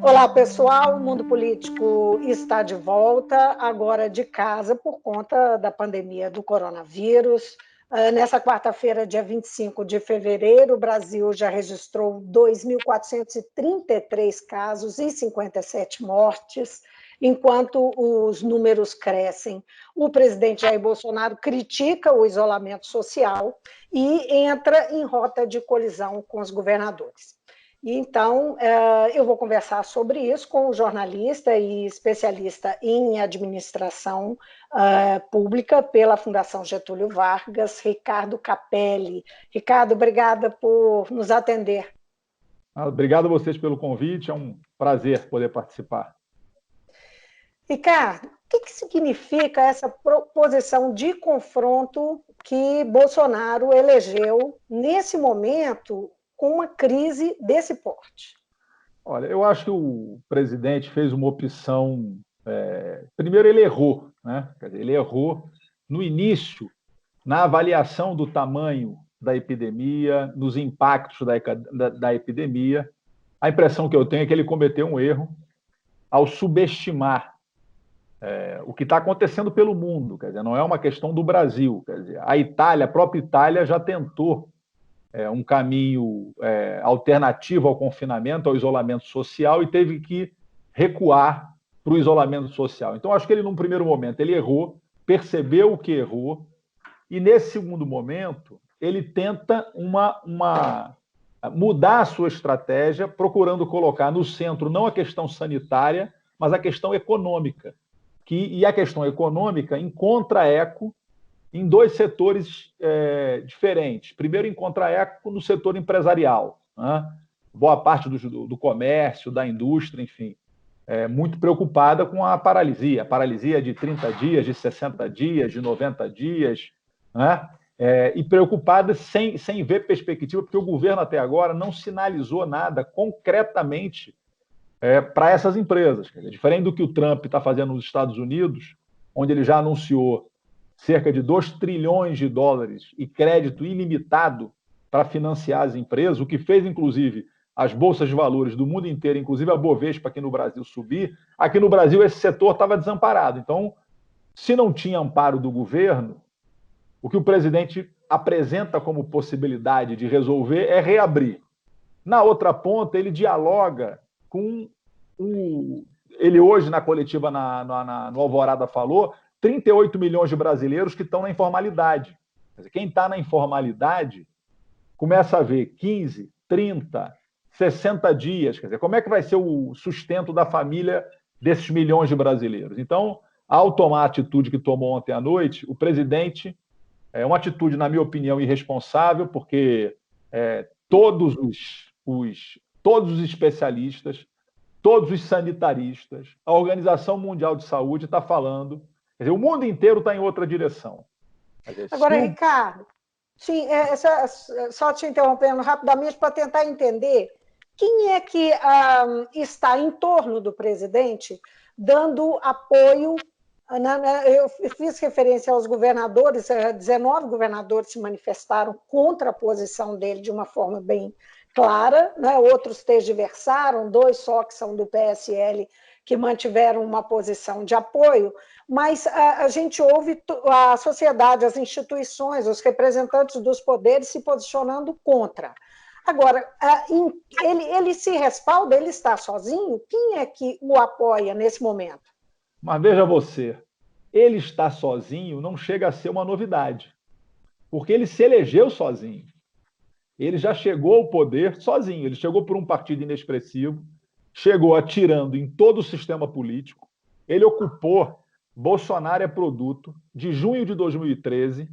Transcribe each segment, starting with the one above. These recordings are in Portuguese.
Olá, pessoal. O Mundo Político está de volta, agora de casa, por conta da pandemia do coronavírus. Nessa quarta-feira, dia 25 de fevereiro, o Brasil já registrou 2.433 casos e 57 mortes, enquanto os números crescem. O presidente Jair Bolsonaro critica o isolamento social e entra em rota de colisão com os governadores. Então, eu vou conversar sobre isso com o jornalista e especialista em administração pública pela Fundação Getúlio Vargas, Ricardo Capelli. Ricardo, obrigada por nos atender. Obrigado a vocês pelo convite, é um prazer poder participar. Ricardo, o que significa essa proposição de confronto que Bolsonaro elegeu nesse momento com uma crise desse porte? Olha, eu acho que o presidente fez uma opção... Primeiro, ele errou, né? Quer dizer, ele errou no início, na avaliação do tamanho da epidemia, nos impactos da epidemia. A impressão que eu tenho é que ele cometeu um erro ao subestimar o que está acontecendo pelo mundo. Quer dizer, não é uma questão do Brasil. Quer dizer, a própria Itália já tentou um caminho alternativo ao confinamento, ao isolamento social, e teve que recuar para o isolamento social. Então, acho que ele, num primeiro momento, ele errou, percebeu o que errou, e nesse segundo momento, ele tenta mudar a sua estratégia, procurando colocar no centro não a questão sanitária, mas a questão econômica. E a questão econômica encontra eco em dois setores diferentes. Primeiro, encontra eco no setor empresarial, né? Boa parte do comércio, da indústria, enfim, muito preocupada com a paralisia de 30 dias, de 60 dias, de 90 dias, né? E preocupada sem ver perspectiva, porque o governo até agora não sinalizou nada concretamente para essas empresas. Quer dizer, diferente do que o Trump está fazendo nos Estados Unidos, onde ele já anunciou cerca de 2 trilhões de dólares e crédito ilimitado para financiar as empresas, o que fez, inclusive, as bolsas de valores do mundo inteiro, inclusive a Bovespa aqui no Brasil, subir. Aqui no Brasil, esse setor estava desamparado. Então, se não tinha amparo do governo, o que o presidente apresenta como possibilidade de resolver é reabrir. Na outra ponta, ele dialoga com ele hoje, na coletiva no Alvorada, falou 38 milhões de brasileiros que estão na informalidade. Quer dizer, quem está na informalidade começa a ver 15, 30, 60 dias. Quer dizer, como é que vai ser o sustento da família desses milhões de brasileiros? Então, ao tomar a atitude que tomou ontem à noite, o presidente uma atitude, na minha opinião, irresponsável, porque todos os especialistas, todos os sanitaristas, a Organização Mundial de Saúde está falando. Quer dizer, o mundo inteiro está em outra direção. Agora, Ricardo, só te interrompendo rapidamente para tentar entender quem é que está em torno do presidente dando apoio. Eu fiz referência aos governadores, 19 governadores se manifestaram contra a posição dele de uma forma bem clara, né? Outros tergiversaram, 2 só que são do PSL que mantiveram uma posição de apoio, mas a gente ouve a sociedade, as instituições, os representantes dos poderes se posicionando contra. Agora, ele se respalda, ele está sozinho? Quem é que o apoia nesse momento? Mas veja você, ele estar sozinho não chega a ser uma novidade, porque ele se elegeu sozinho. Ele já chegou ao poder sozinho, ele chegou por um partido inexpressivo, chegou atirando em todo o sistema político, ele ocupou Bolsonaro é produto de junho de 2013,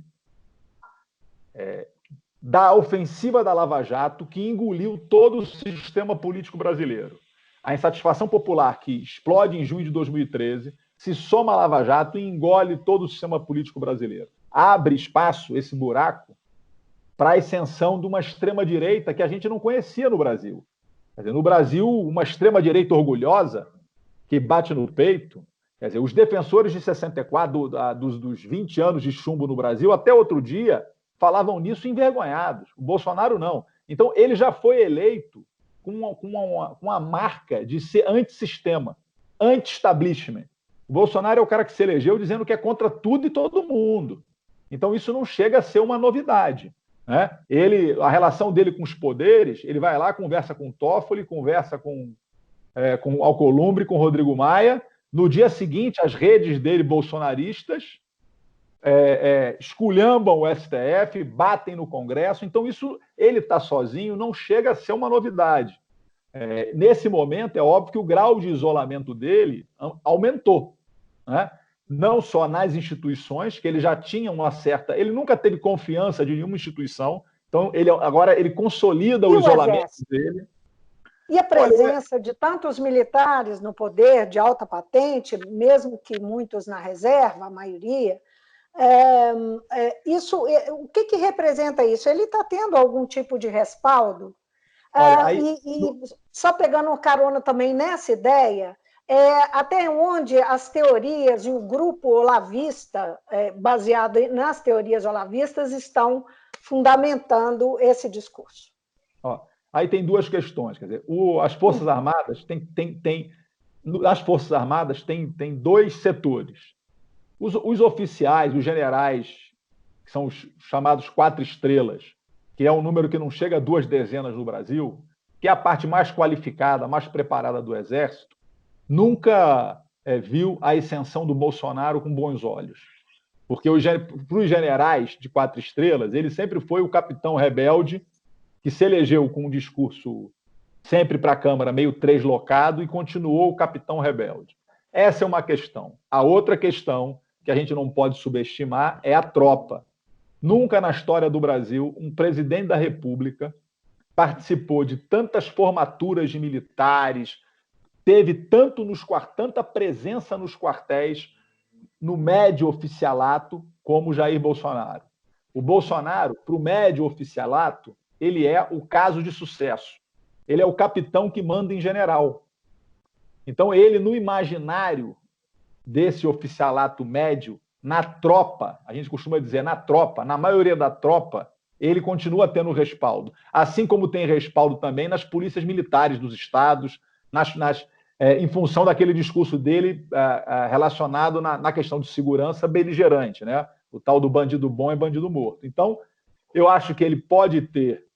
da ofensiva da Lava Jato, que engoliu todo o sistema político brasileiro. A insatisfação popular que explode em junho de 2013 se soma à Lava Jato e engole todo o sistema político brasileiro. Abre espaço, esse buraco, para a ascensão de uma extrema-direita que a gente não conhecia no Brasil. Quer dizer, no Brasil, uma extrema-direita orgulhosa, que bate no peito. Quer dizer, os defensores de 64, dos 20 anos de chumbo no Brasil, até outro dia, falavam nisso envergonhados. O Bolsonaro não. Então, ele já foi eleito com uma marca de ser antissistema, anti-establishment. O Bolsonaro é o cara que se elegeu dizendo que é contra tudo e todo mundo. Então, isso não chega a ser uma novidade, né? A relação dele com os poderes, ele vai lá, conversa com o Toffoli, conversa com Alcolumbre, com Rodrigo Maia. No dia seguinte, as redes dele bolsonaristas esculhambam o STF, batem no Congresso. Então, isso, ele está sozinho, não chega a ser uma novidade. Nesse momento, é óbvio que o grau de isolamento dele aumentou, né? Não só nas instituições, que ele já tinha uma certa... Ele nunca teve confiança de nenhuma instituição, então agora ele consolida o isolamento dele. E a presença de tantos militares no poder, de alta patente, mesmo que muitos na reserva, a maioria, o que representa isso? Ele está tendo algum tipo de respaldo? Só pegando um carona também nessa ideia, até onde as teorias e o grupo olavista, baseado nas teorias olavistas, estão fundamentando esse discurso? Aí tem duas questões. Quer dizer, as Forças Armadas as Forças Armadas tem dois setores. Os oficiais, os generais, que são os chamados 4 estrelas, que é um número que não chega a 2 dezenas no Brasil, que é a parte mais qualificada, mais preparada do Exército, nunca viu a ascensão do Bolsonaro com bons olhos. Porque para os generais de 4 estrelas, ele sempre foi o capitão rebelde que se elegeu com um discurso sempre para a Câmara meio translocado e continuou o capitão rebelde. Essa é uma questão. A outra questão que a gente não pode subestimar é a tropa. Nunca na história do Brasil um presidente da República participou de tantas formaturas de militares, teve tanta presença nos quartéis, no médio oficialato, como Jair Bolsonaro. O Bolsonaro, para o médio oficialato, ele é o caso de sucesso. Ele é o capitão que manda em general. Então, ele, no imaginário desse oficialato médio, na tropa, a gente costuma dizer na tropa, na maioria da tropa, ele continua tendo respaldo. Assim como tem respaldo também nas polícias militares dos estados, em função daquele discurso dele relacionado na questão de segurança beligerante, né? O tal do bandido bom é bandido morto. Então, eu acho que ele pode ter,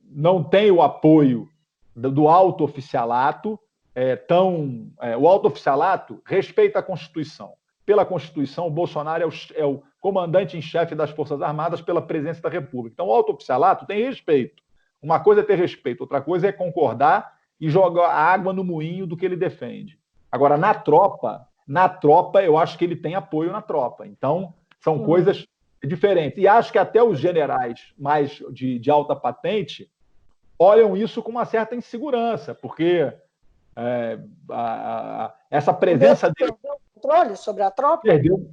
não tem o apoio do alto oficialato, o alto oficialato respeita a Constituição. Pela Constituição, o Bolsonaro é o comandante em chefe das Forças Armadas pela presidência da República. Então, o alto oficialato tem respeito. Uma coisa é ter respeito, outra coisa é concordar e jogar água no moinho do que ele defende. Agora, na tropa, eu acho que ele tem apoio na tropa. Então, são coisas diferentes. E acho que até os generais mais de alta patente olham isso com uma certa insegurança, porque essa presença dele... Perdeu o controle sobre a tropa? Perdeu,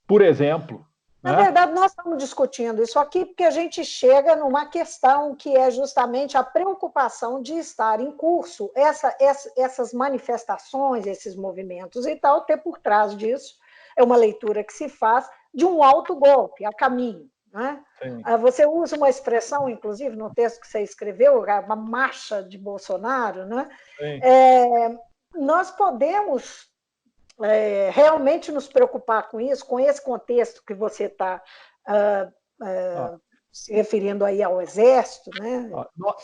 por exemplo. Na verdade, nós estamos discutindo isso aqui porque a gente chega numa questão que é justamente a preocupação de estar em curso essas manifestações, esses movimentos e tal, ter por trás disso é uma leitura que se faz de um autogolpe a caminho, né? Você usa uma expressão, inclusive, no texto que você escreveu, uma marcha de Bolsonaro, né? Nós podemos realmente nos preocupar com isso, com esse contexto que você está se referindo aí ao Exército, né?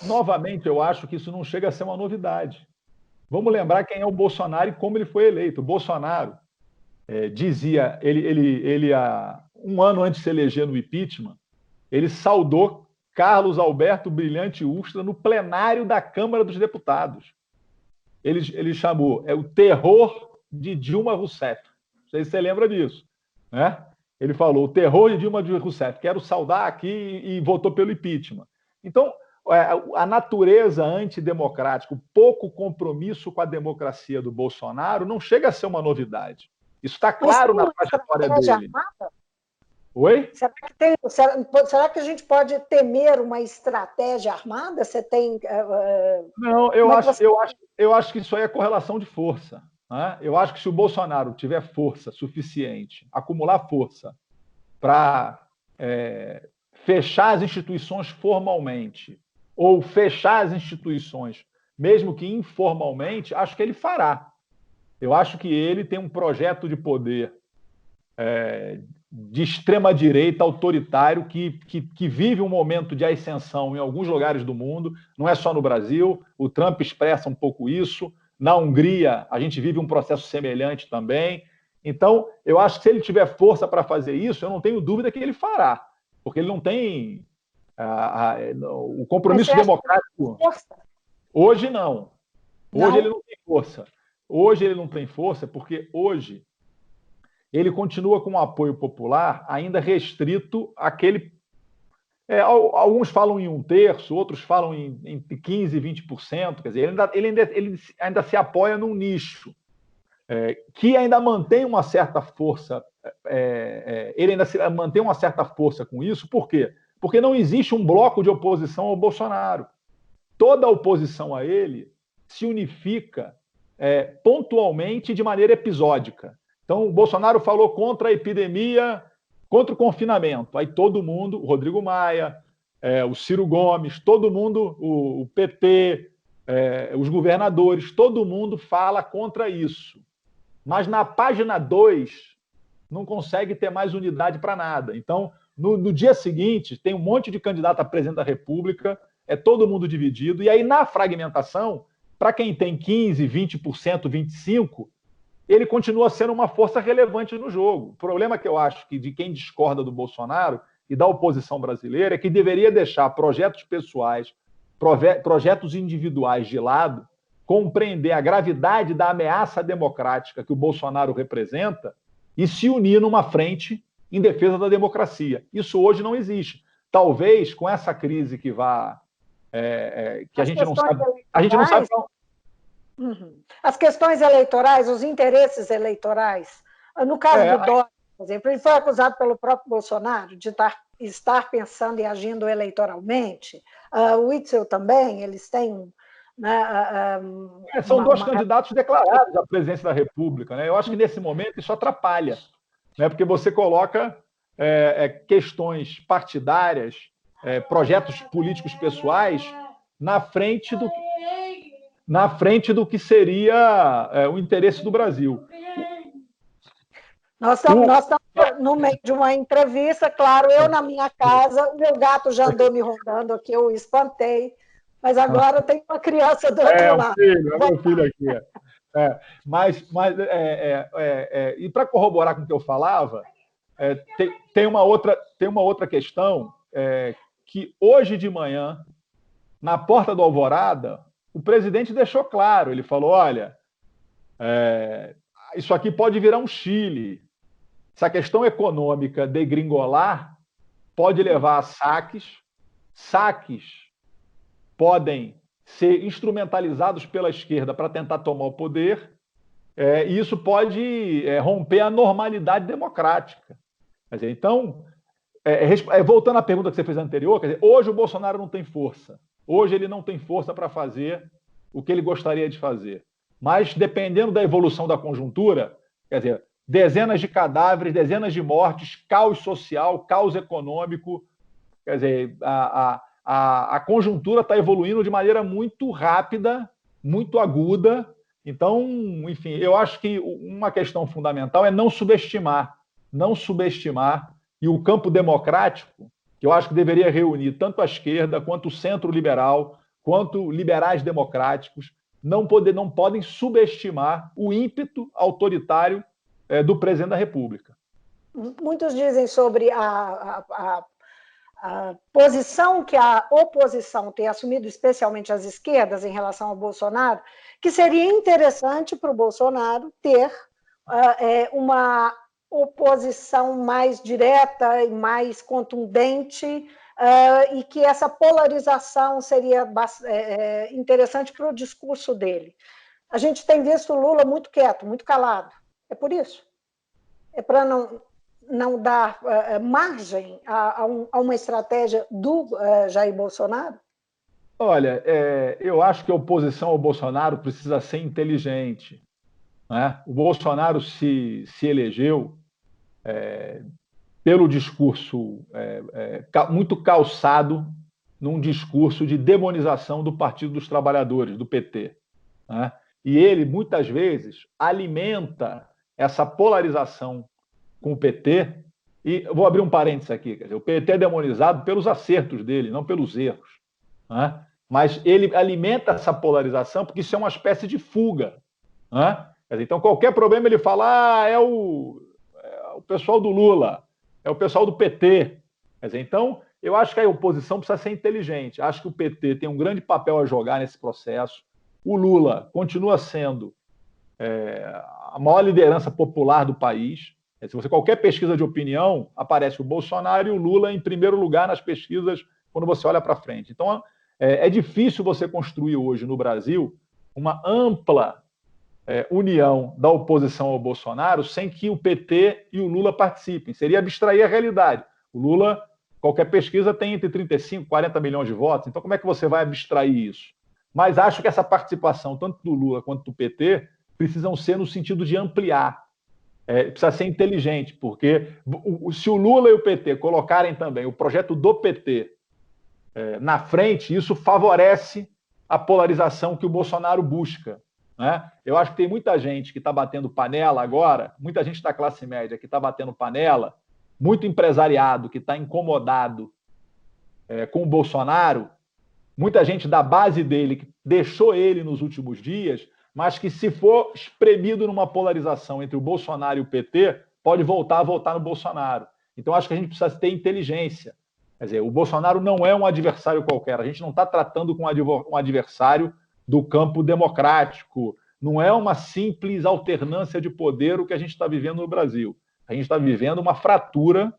Novamente, eu acho que isso não chega a ser uma novidade. Vamos lembrar quem é o Bolsonaro e como ele foi eleito. O Bolsonaro dizia, ele um ano antes de se eleger no impeachment, ele saudou Carlos Alberto Brilhante Ustra no plenário da Câmara dos Deputados. Ele chamou o terror de Dilma Rousseff. Não sei se você lembra disso, né? Ele falou o terror de Dilma Rousseff, quero saudar aqui, e votou pelo impeachment. Então, a natureza antidemocrática, o pouco compromisso com a democracia do Bolsonaro não chega a ser uma novidade. Isso está claro na trajetória dele. Armada? Oi? Será que a gente pode temer uma estratégia armada? Você tem... Não, eu acho que isso aí é correlação de força. Né? Eu acho que se o Bolsonaro tiver força suficiente, acumular força para fechar as instituições formalmente ou fechar as instituições, mesmo que informalmente, acho que ele fará. Eu acho que ele tem um projeto de poder de extrema-direita autoritário que vive um momento de ascensão em alguns lugares do mundo, não é só no Brasil, o Trump expressa um pouco isso, na Hungria a gente vive um processo semelhante também. Então, eu acho que se ele tiver força para fazer isso, eu não tenho dúvida que ele fará, porque ele não tem o compromisso democrático. Hoje não. Hoje ele não tem força. Hoje ele não tem força porque hoje ele continua com um apoio popular ainda restrito àquele. Alguns falam em 1/3, outros falam em 15%, 20%. Quer dizer, ele ainda se apoia num nicho que ainda mantém uma certa força. Ele ainda mantém uma certa força com isso. Por quê? Porque não existe um bloco de oposição ao Bolsonaro. Toda a oposição a ele se unifica pontualmente de maneira episódica. Então, o Bolsonaro falou contra a epidemia, contra o confinamento. Aí todo mundo, o Rodrigo Maia, o Ciro Gomes, todo mundo, o PP, os governadores, todo mundo fala contra isso. Mas na página 2 não consegue ter mais unidade para nada. Então, no dia seguinte, tem um monte de candidato a presidente da República, é todo mundo dividido, e aí na fragmentação, para quem tem 15%, 20%, 25%, ele continua sendo uma força relevante no jogo. O problema que eu acho que de quem discorda do Bolsonaro e da oposição brasileira é que deveria deixar projetos pessoais, projetos individuais de lado, compreender a gravidade da ameaça democrática que o Bolsonaro representa e se unir numa frente em defesa da democracia. Isso hoje não existe. Talvez com essa crise que que a gente não sabe. A gente não sabe. As questões eleitorais, os interesses eleitorais. No caso do Dória, por exemplo, ele foi acusado pelo próprio Bolsonaro de estar pensando e agindo eleitoralmente. O Witzel também, eles têm. São dois candidatos declarados à presidência da República. Né? Eu acho que nesse momento isso atrapalha, né? Porque você coloca questões partidárias, projetos políticos pessoais na frente do que seria o interesse do Brasil. Nós estamos no meio de uma entrevista, claro, eu na minha casa, o meu gato já andou me rondando aqui, eu espantei, mas agora tem uma criança do outro lado. É meu filho aqui. E para corroborar com o que eu falava, tem uma outra questão que hoje de manhã, na porta do Alvorada, o presidente deixou claro, ele falou, olha, isso aqui pode virar um Chile. Essa questão econômica degringolar pode levar a saques podem ser instrumentalizados pela esquerda para tentar tomar o poder, e isso pode romper a normalidade democrática. Quer dizer, então, voltando à pergunta que você fez anterior, quer dizer, hoje o Bolsonaro não tem força. Hoje ele não tem força para fazer o que ele gostaria de fazer. Mas, dependendo da evolução da conjuntura, quer dizer, dezenas de cadáveres, dezenas de mortes, caos social, caos econômico, quer dizer, a conjuntura está evoluindo de maneira muito rápida, muito aguda. Então, enfim, eu acho que uma questão fundamental é não subestimar, e o campo democrático, que eu acho que deveria reunir tanto a esquerda, quanto o centro liberal, quanto liberais democráticos, não podem subestimar o ímpeto autoritário do presidente da República. Muitos dizem sobre a posição que a oposição tem assumido, especialmente as esquerdas, em relação ao Bolsonaro, que seria interessante para o Bolsonaro ter uma oposição mais direta e mais contundente, e que essa polarização seria interessante para o discurso dele. A gente tem visto o Lula muito quieto, muito calado. É por isso? É para não dar margem a uma estratégia do Jair Bolsonaro? Olha, eu acho que a oposição ao Bolsonaro precisa ser inteligente. Né? O Bolsonaro se elegeu pelo discurso muito calçado num discurso de demonização do Partido dos Trabalhadores, do PT, né? E ele, muitas vezes, alimenta essa polarização com o PT. E eu vou abrir um parênteses aqui. Quer dizer, o PT é demonizado pelos acertos dele, não pelos erros, né? Mas ele alimenta essa polarização porque isso é uma espécie de fuga, né? Quer dizer, então, qualquer problema ele fala, é o pessoal do Lula, é o pessoal do PT. Quer dizer, então, eu acho que a oposição precisa ser inteligente. Acho que o PT tem um grande papel a jogar nesse processo. O Lula continua sendo a maior liderança popular do país. Se você qualquer pesquisa de opinião, aparece o Bolsonaro e o Lula em primeiro lugar nas pesquisas quando você olha para frente. Então, é difícil você construir hoje no Brasil uma ampla união da oposição ao Bolsonaro sem que o PT e o Lula participem. Seria abstrair a realidade. O Lula, qualquer pesquisa, tem entre 35 e 40 milhões de votos. Então, como é que você vai abstrair isso? Mas acho que essa participação, tanto do Lula quanto do PT, precisam ser no sentido de ampliar. Precisa ser inteligente, porque se o Lula e o PT colocarem também o projeto do PT na frente, isso favorece a polarização que o Bolsonaro busca, né? Eu acho que tem muita gente que está batendo panela agora, muita gente da classe média que está batendo panela, muito empresariado que está incomodado com o Bolsonaro, muita gente da base dele que deixou ele nos últimos dias, mas que se for espremido numa polarização entre o Bolsonaro e o PT, pode voltar a votar no Bolsonaro. Então, acho que a gente precisa ter inteligência. Quer dizer, o Bolsonaro não é um adversário qualquer. A gente não está tratando com um adversário do campo democrático. Não é uma simples alternância de poder o que a gente está vivendo no Brasil. A gente está vivendo uma fratura,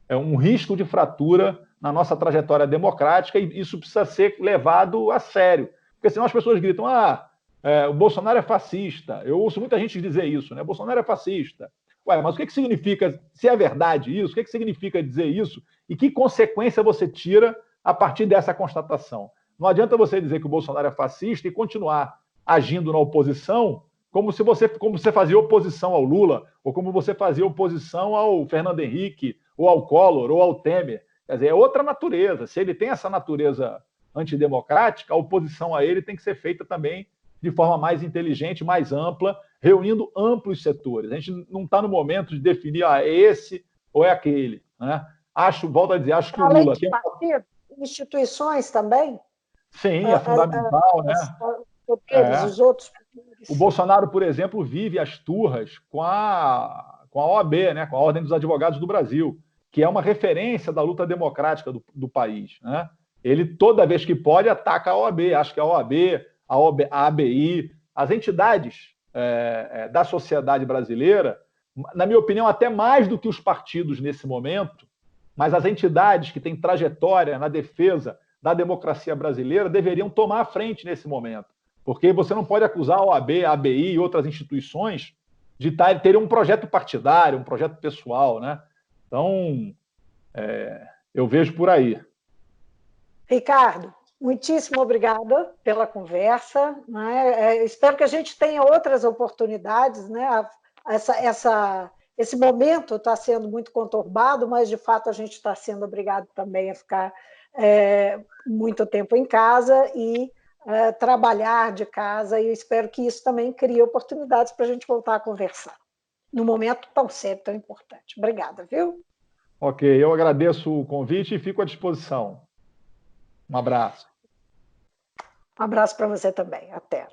um risco de fratura na nossa trajetória democrática, e isso precisa ser levado a sério. Porque senão as pessoas gritam, o Bolsonaro é fascista. Eu ouço muita gente dizer isso, né? Bolsonaro é fascista. Ué, mas o que significa, se é verdade isso, o que significa dizer isso? E que consequência você tira a partir dessa constatação? Não adianta você dizer que o Bolsonaro é fascista e continuar agindo na oposição como você fazia oposição ao Lula, ou como você fazia oposição ao Fernando Henrique, ou ao Collor, ou ao Temer. Quer dizer, é outra natureza. Se ele tem essa natureza antidemocrática, a oposição a ele tem que ser feita também de forma mais inteligente, mais ampla, reunindo amplos setores. A gente não está no momento de definir é esse ou é aquele, né? Volto a dizer, acho que o Além Lula de partido, instituições também? Sim, é fundamental, né? Poderes, os outros poderes. O Bolsonaro, por exemplo, vive as turras com a OAB, né? Com a Ordem dos Advogados do Brasil, que é uma referência da luta democrática do país, né? Ele, toda vez que pode, ataca a OAB. Acho que a OAB, a ABI, as entidades da sociedade brasileira, na minha opinião, até mais do que os partidos nesse momento, mas as entidades que têm trajetória na defesa da democracia brasileira deveriam tomar a frente nesse momento. Porque você não pode acusar a OAB, a ABI e outras instituições de terem um projeto partidário, um projeto pessoal, né? Então, eu vejo por aí. Ricardo, muitíssimo obrigada pela conversa, né? Espero que a gente tenha outras oportunidades, né? Esse momento está sendo muito conturbado, mas, de fato, a gente está sendo obrigado também a ficar muito tempo em casa e trabalhar de casa, e eu espero que isso também crie oportunidades para a gente voltar a conversar, num momento tão sério, tão importante. Obrigada, viu? Ok, eu agradeço o convite e fico à disposição. Um abraço. Um abraço para você também. Até.